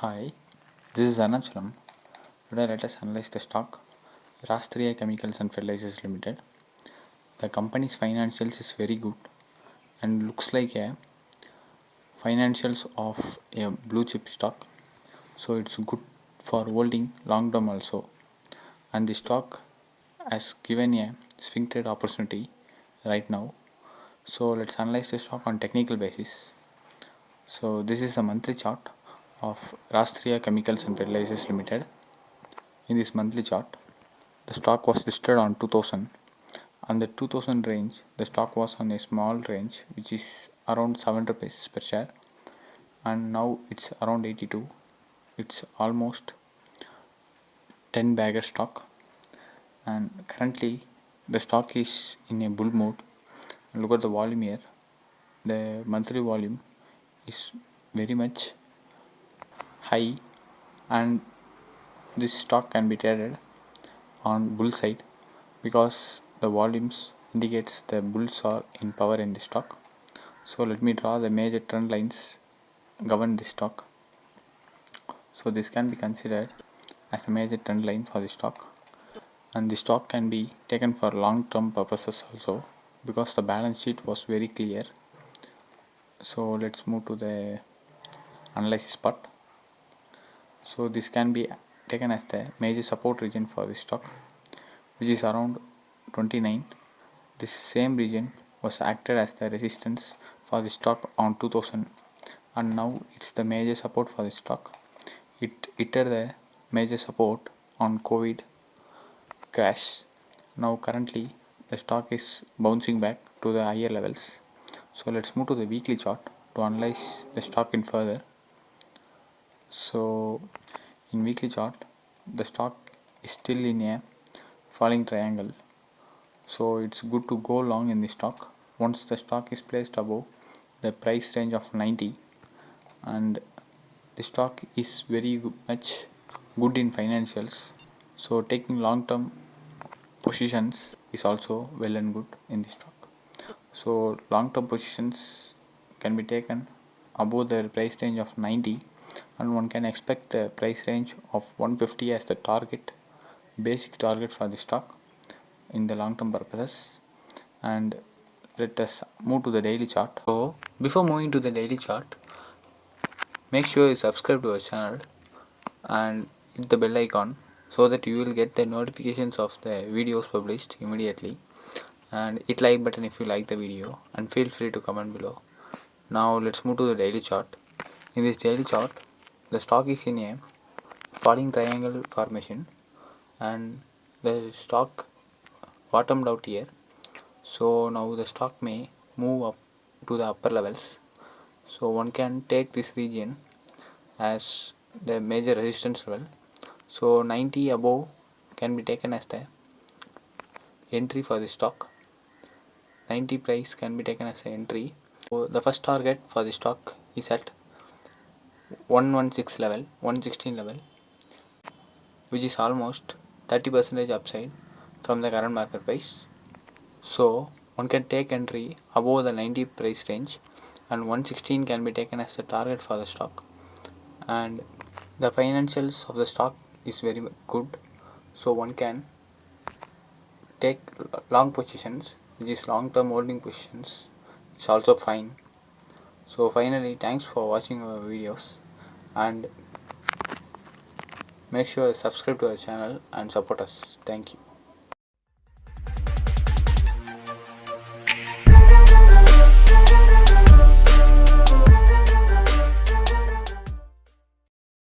Hi, this is Arunachalam. Today let us analyze the stock Rashtriya Chemicals and Fertilizers Limited. The company's financials is very good and looks like a financials of a blue chip stock. So it's good for holding long term also. And the stock has given a swing trade opportunity right now. So let's analyze the stock on technical basis. So this is a monthly chart of Rashtriya Chemicals and Fertilizers Limited. In this monthly chart, the stock was listed on 2000. On the 2000 range, the stock was on a small range which is around 7 rupees per share, and now it's around 82. It's almost 10 bagger stock, and currently the stock is in a bull mode. Look at the volume here. The monthly volume is very much high, and this stock can be traded on bull side because the volumes indicates the bulls are in power in the stock. So let me draw the major trend lines govern the stock. So this can be considered as a major trend line for the stock, and the stock can be taken for long term purposes also because the balance sheet was very clear. So let's move to the analysis part. So this can be taken as the major support region for the stock, which is around 29. This same region was acted as the resistance for the stock on 2000, and now it's the major support for the stock. It hit the major support on COVID crash. Now currently the stock is bouncing back to the higher levels. So let's move to the weekly chart to analyze the stock in further. So in weekly chart, the stock is still in a falling triangle. So it's good to go long in the stock once the stock is placed above the price range of 90, and the stock is very much good in financials. So taking long term positions is also well and good in the stock. So long term positions can be taken above the price range of 90, and one can expect the price range of 150 as the target, basic target for the stock in the long term purposes. And let us move to the daily chart. So before moving to the daily chart, make sure you subscribe to our channel and hit the bell icon so that you will get the notifications of the videos published immediately, and hit like button if you like the video, and feel free to comment below. Now let's move to the daily chart. In this daily chart, the stock is in a falling triangle formation, and the stock bottomed out here. So now the stock may move up to the upper levels. So one can take this region as the major resistance level. So 90 above can be taken as the entry for the stock. 90 price can be taken as an entry. So the first target for the stock is at 116 level, 116 level, which is almost 30% upside from the current market price. So one can take entry above the 90 price range, and 116 can be taken as the target for the stock. And the financials of the stock is very good, so one can take long positions, which is long term holding positions, is also fine. So finally, thanks for watching our videos, and make sure you subscribe to our channel and support us. Thank you.